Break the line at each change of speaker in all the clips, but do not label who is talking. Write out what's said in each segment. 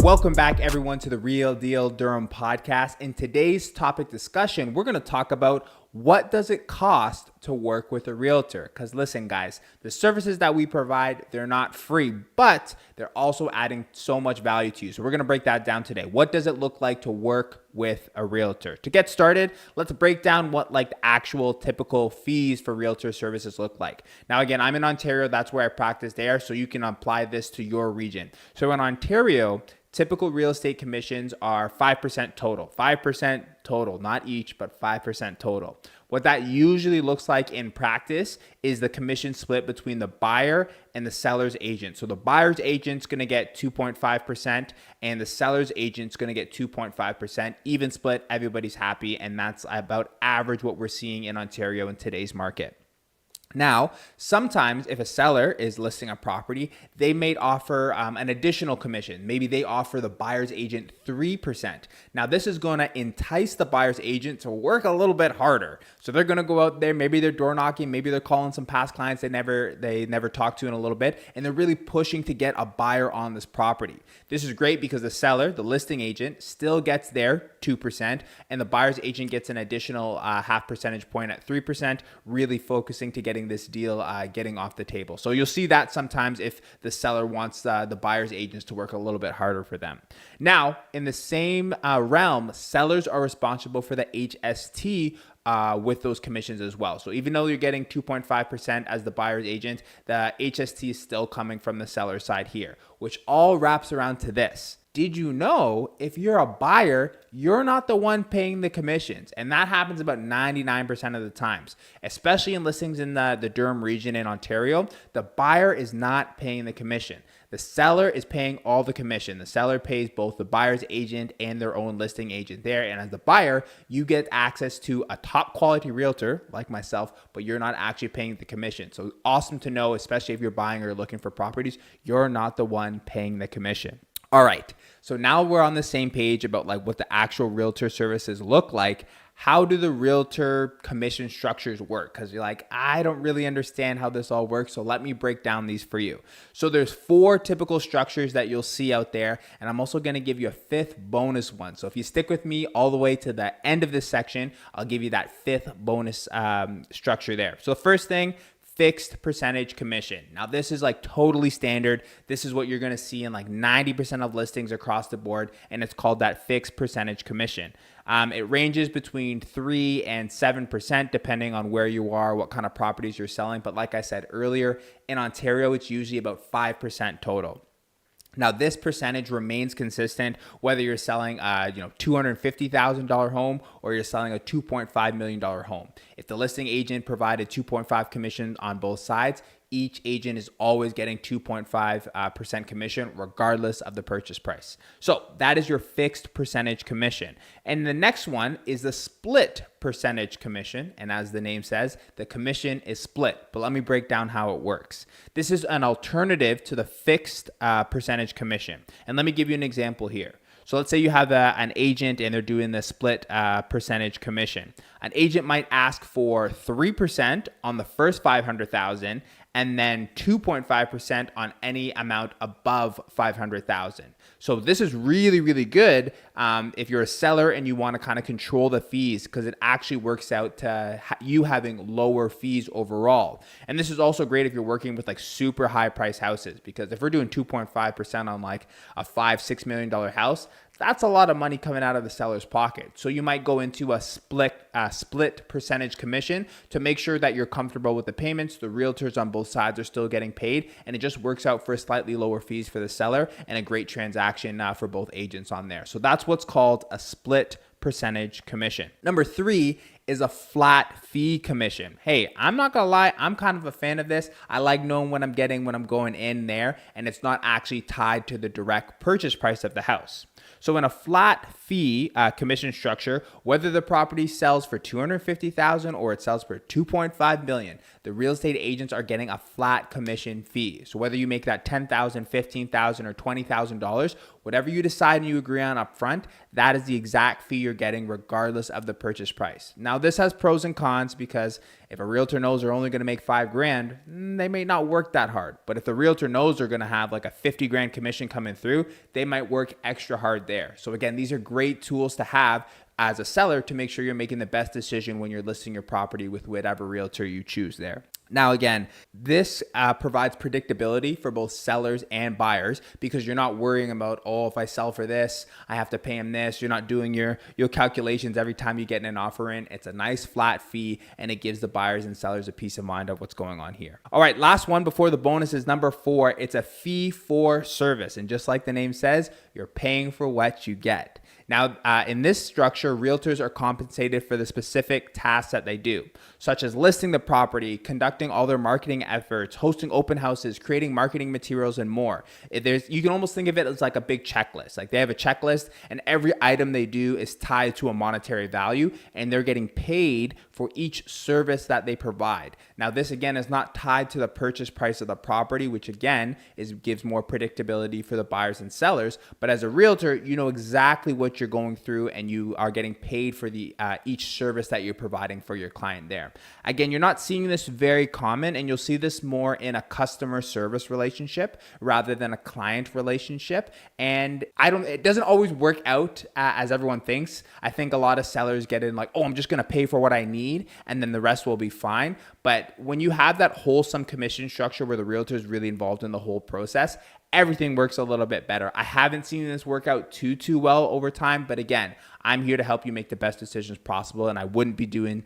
Welcome back, everyone, to the Real Deal Durham Podcast. In today's topic discussion, we're going to talk about what does it cost to work with a realtor? Because listen, guys, the services that we provide, they're not free, but they're also adding so much value to you. So we're going to break that down today. What does it look like to work with a realtor? To get started, let's break down what the actual typical fees for realtor services look like. Now, again, I'm in Ontario. That's where I practice there. So you can apply this to your region. So in Ontario, typical real estate commissions are 5% total. 5% total, not each, but 5% total. What that usually looks like in practice is the commission split between the buyer and the seller's agent. So the buyer's agent's going to get 2.5% and the seller's agent's going to get 2.5%. Even split, everybody's happy, and that's about average what we're seeing in Ontario in today's market. Now, sometimes if a seller is listing a property, they may offer an additional commission. Maybe they offer the buyer's agent 3%. Now, this is going to entice the buyer's agent to work a little bit harder. So they're going to go out there, maybe they're door knocking, maybe they're calling some past clients they never talked to in a little bit, and they're really pushing to get a buyer on this property. This is great because the seller, the listing agent, still gets their 2%, and the buyer's agent gets an additional half percentage point at 3%, really focusing to getting this deal getting off the table. So you'll see that sometimes if the seller wants the buyer's agents to work a little bit harder for them. Now, in the same realm, sellers are responsible for the HST with those commissions as well. So even though you're getting 2.5% as the buyer's agent, the HST is still coming from the seller side here, which all wraps around to this. Did you know if you're a buyer, you're not the one paying the commissions? And that happens about 99% of the times, especially in listings in the Durham region in Ontario. The buyer is not paying the commission. The seller is paying all the commission. The seller pays both the buyer's agent and their own listing agent there. And as the buyer, you get access to a top quality realtor like myself, but you're not actually paying the commission. So awesome to know, especially if you're buying or looking for properties, you're not the one paying the commission. All right, so now we're on the same page about what the actual realtor services look like. How do the realtor commission structures work? Because you're like, I don't really understand how this all works, so let me break down these for you. So there's 4 typical structures that you'll see out there, and I'm also going to give you a 5th bonus one. So if you stick with me all the way to the end of this section, I'll give you that 5th bonus structure there. So the first thing, fixed percentage commission. Now this is totally standard. This is what you're going to see in 90% of listings across the board, and it's called that fixed percentage commission. It ranges between 3 and 7% depending on where you are, what kind of properties you're selling. But like I said earlier, in Ontario, it's usually about 5% total. Now, this percentage remains consistent whether you're selling a $250,000 home or you're selling a $2.5 million home. If the listing agent provided 2.5 commission on both sides, each agent is always getting 2.5% commission regardless of the purchase price. So that is your fixed percentage commission. And the next one is the split percentage commission. And as the name says, the commission is split. But let me break down how it works. This is an alternative to the fixed percentage commission. And let me give you an example here. So let's say you have an agent and they're doing the split percentage commission. An agent might ask for 3% on the first $500,000 and then 2.5% on any amount above $500,000. So this is really, really good if you're a seller and you want to kind of control the fees, because it actually works out to you having lower fees overall. And this is also great if you're working with super high price houses, because if we're doing 2.5% on a $5-6 million house, that's a lot of money coming out of the seller's pocket. So you might go into a split percentage commission to make sure that you're comfortable with the payments. The realtors on both sides are still getting paid, and it just works out for slightly lower fees for the seller and a great transaction for both agents on there. So that's what's called a split percentage commission. Number 3 is a flat fee commission. Hey, I'm not gonna lie, I'm kind of a fan of this. I like knowing what I'm getting when I'm going in there, and it's not actually tied to the direct purchase price of the house. So in a flat fee commission structure, whether the property sells for $250,000 or it sells for $2.5 million, the real estate agents are getting a flat commission fee. So whether you make that $10,000, $15,000, or $20,000, whatever you decide and you agree on up front, that is the exact fee you're getting regardless of the purchase price. Now, Now, this has pros and cons because if a realtor knows they're only going to make $5,000, they may not work that hard. But if the realtor knows they're going to have like a 50 grand commission coming through, they might work extra hard there. So again, these are great tools to have as a seller to make sure you're making the best decision when you're listing your property with whatever realtor you choose there. Now, again, this provides predictability for both sellers and buyers because you're not worrying about, oh, if I sell for this, I have to pay him this. You're not doing your calculations every time you get an offer in. It's a nice flat fee, and it gives the buyers and sellers a peace of mind of what's going on here. All right, last one before the bonus is number 4. It's a fee for service. And just like the name says, you're paying for what you get. Now, in this structure, realtors are compensated for the specific tasks that they do, such as listing the property, conducting all their marketing efforts, hosting open houses, creating marketing materials, and more. You can almost think of it as like a big checklist. Like they have a checklist, and every item they do is tied to a monetary value, and they're getting paid for each service that they provide. Now, this again is not tied to the purchase price of the property, which again gives more predictability for the buyers and sellers. But as a realtor, you know exactly what you're going through, and you are getting paid for the each service that you're providing for your client there. Again, you're not seeing this very common, and you'll see this more in a customer service relationship rather than a client relationship. And it doesn't always work out as everyone thinks. I think a lot of sellers get in like, oh, I'm just going to pay for what I need, and then the rest will be fine. But when you have that wholesome commission structure where the realtor is really involved in the whole process, everything works a little bit better. I haven't seen this work out too well over time, but again, I'm here to help you make the best decisions possible, and I wouldn't be doing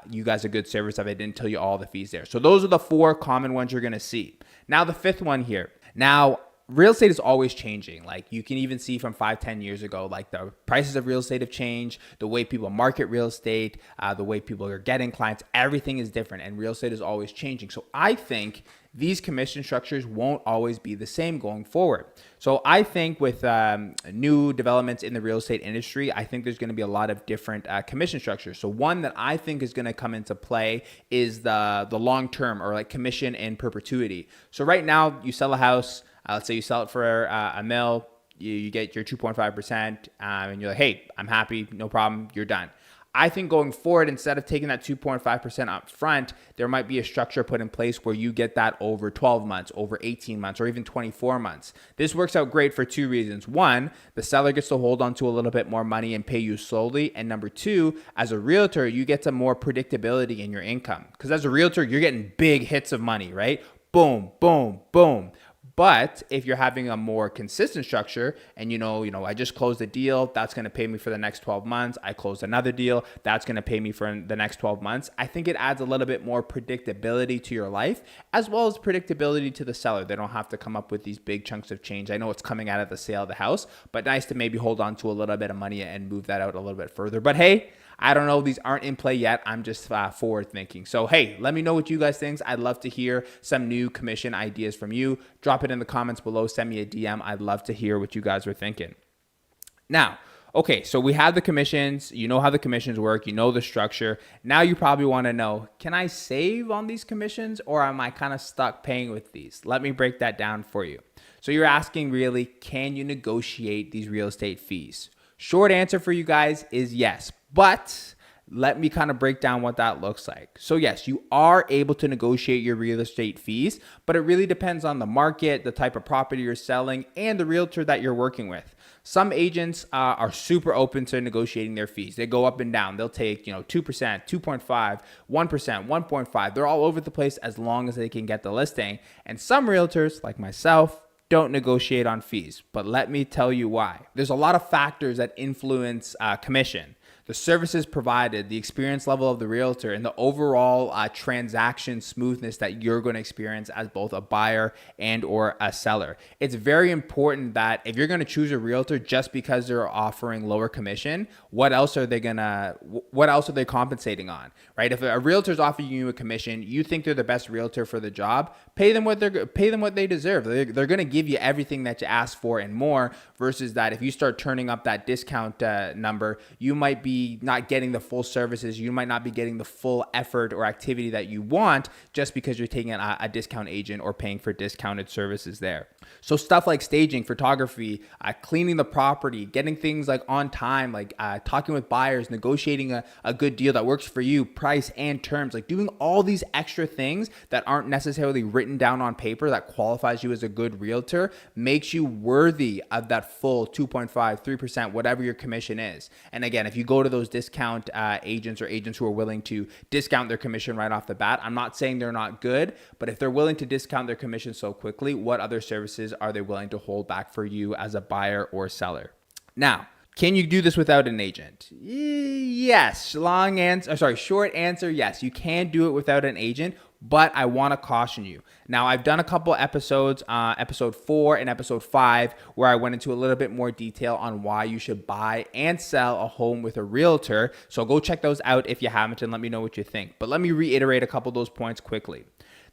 you guys a good service if I didn't tell you all the fees there. So those are the 4 common ones you're going to see. Now the 5th one here. Now, real estate is always changing. Like you can even see from 5-10 years ago, like the prices of real estate have changed, the way people market real estate, the way people are getting clients, everything is different, and real estate is always changing. So I think these commission structures won't always be the same going forward. So I think with new developments in the real estate industry, I think there's going to be a lot of different commission structures. So one that I think is going to come into play is the long-term, or like commission in perpetuity. So right now you sell a house, let's say you sell it for $1 million, you get your 2.5%, and you're like, hey, I'm happy, no problem, you're done. I think going forward, instead of taking that 2.5% up front, there might be a structure put in place where you get that over 12 months, over 18 months, or even 24 months. This works out great for 2 reasons. 1, the seller gets to hold on to a little bit more money and pay you slowly. And number 2, as a realtor, you get some more predictability in your income. Because as a realtor, you're getting big hits of money, right? Boom, boom, boom. But if you're having a more consistent structure and you know, I just closed a deal, that's going to pay me for the next 12 months. I closed another deal, that's going to pay me for the next 12 months. I think it adds a little bit more predictability to your life, as well as predictability to the seller. They don't have to come up with these big chunks of change. I know it's coming out of the sale of the house, but nice to maybe hold on to a little bit of money and move that out a little bit further. But hey, I don't know. These aren't in play yet. I'm just forward thinking. So, hey, let me know what you guys think. I'd love to hear some new commission ideas from you. Drop it in the comments below. Send me a DM. I'd love to hear what you guys are thinking. Now, okay, so we have the commissions. You know how the commissions work. You know the structure. Now you probably want to know, can I save on these commissions, or am I kind of stuck paying with these? Let me break that down for you. So you're asking really, can you negotiate these real estate fees? Short answer for you guys is yes. But let me kind of break down what that looks like. So yes, you are able to negotiate your real estate fees, but it really depends on the market, the type of property you're selling, and the realtor that you're working with. Some agents are super open to negotiating their fees. They go up and down. They'll take 2%, 2.5, 1%, 1.5. They're all over the place as long as they can get the listing. And some realtors, like myself, don't negotiate on fees. But let me tell you why. There's a lot of factors that influence commission. The services provided, the experience level of the realtor, and the overall transaction smoothness that you're going to experience as both a buyer and or a seller. It's very important that if you're going to choose a realtor just because they're offering lower commission, what else are they compensating on, right? If a realtor is offering you a commission, you think they're the best realtor for the job, pay them what they deserve. They're going to give you everything that you ask for and more, versus that if you start turning up that discount number, you might be be not getting the full services. You might not be getting the full effort or activity that you want just because you're taking a discount agent or paying for discounted services there. So stuff like staging, photography, cleaning the property, getting things like on time, like talking with buyers, negotiating a good deal that works for you, price and terms, like doing all these extra things that aren't necessarily written down on paper that qualifies you as a good realtor makes you worthy of that full 2.5, 3%, whatever your commission is. And again, if you go to those discount agents or agents who are willing to discount their commission right off the bat, I'm not saying they're not good, but if they're willing to discount their commission so quickly, what other services are they willing to hold back for you as a buyer or seller? Now, can you do this without an agent? Yes. Short answer, yes. You can do it without an agent, but I want to caution you. Now, I've done a couple episodes, episode 4 and episode 5, where I went into a little bit more detail on why you should buy and sell a home with a realtor. So go check those out if you haven't and let me know what you think. But let me reiterate a couple of those points quickly.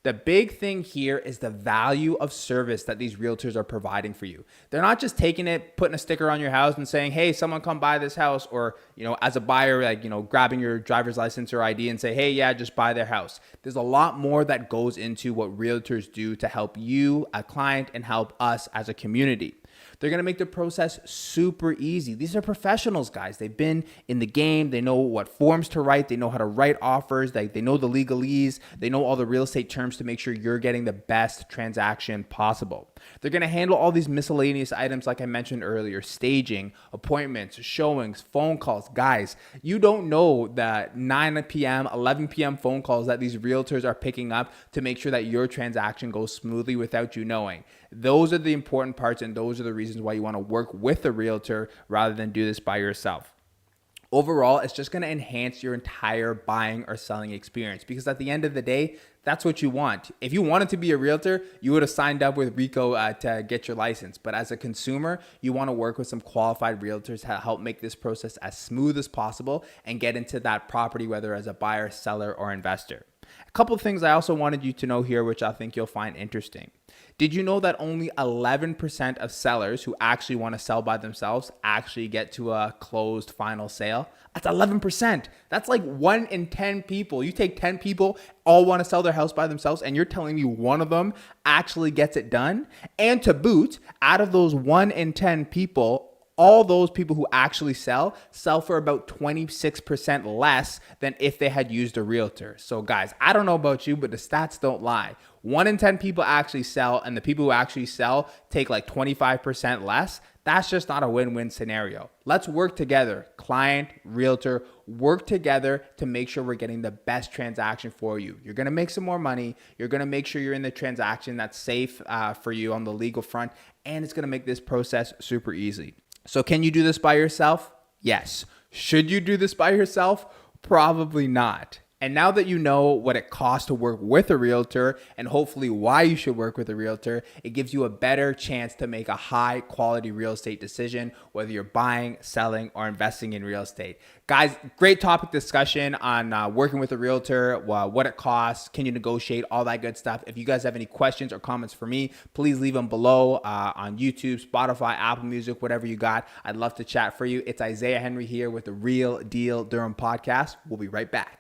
The big thing here is the value of service that these realtors are providing for you. They're not just taking it, putting a sticker on your house and saying, hey, someone come buy this house. Or, as a buyer, grabbing your driver's license or ID and say, hey, yeah, just buy their house. There's a lot more that goes into what realtors do to help you, a client, and help us as a community. They're going to make the process super easy. These are professionals, guys. They've been in the game. They know what forms to write. They know how to write offers. They know the legalese. They know all the real estate terms to make sure you're getting the best transaction possible. They're going to handle all these miscellaneous items like I mentioned earlier, staging, appointments, showings, phone calls. Guys, you don't know the 9 p.m., 11 p.m. phone calls that these realtors are picking up to make sure that your transaction goes smoothly without you knowing. Those are the important parts, and those are the reasons why you want to work with a realtor rather than do this by yourself. Overall, it's just going to enhance your entire buying or selling experience because at the end of the day, that's what you want. If you wanted to be a realtor, you would have signed up with Rico to get your license. But as a consumer, you want to work with some qualified realtors to help make this process as smooth as possible and get into that property, whether as a buyer, seller, or investor. A couple of things I also wanted you to know here, which I think you'll find interesting. Did you know that only 11% of sellers who actually want to sell by themselves actually get to a closed final sale? That's 11%. That's like 1 in 10 people. You take 10 people, all want to sell their house by themselves, and you're telling me one of them actually gets it done? And to boot, out of those 1 in 10 people, all those people who actually sell for about 26% less than if they had used a realtor. So guys, I don't know about you, but the stats don't lie. 1 in 10 people actually sell, and the people who actually sell take like 25% less. That's just not a win-win scenario. Let's work together. Client, realtor, work together to make sure we're getting the best transaction for you. You're going to make some more money. You're going to make sure you're in the transaction that's safe for you on the legal front, and it's going to make this process super easy. So can you do this by yourself? Yes. Should you do this by yourself? Probably not. And now that you know what it costs to work with a realtor and hopefully why you should work with a realtor, it gives you a better chance to make a high quality real estate decision, whether you're buying, selling, or investing in real estate. Guys, great topic discussion on working with a realtor, what it costs, can you negotiate, all that good stuff. If you guys have any questions or comments for me, please leave them below on YouTube, Spotify, Apple Music, whatever you got. I'd love to chat for you. It's Isaiah Henry here with the Real Deal Durham Podcast. We'll be right back.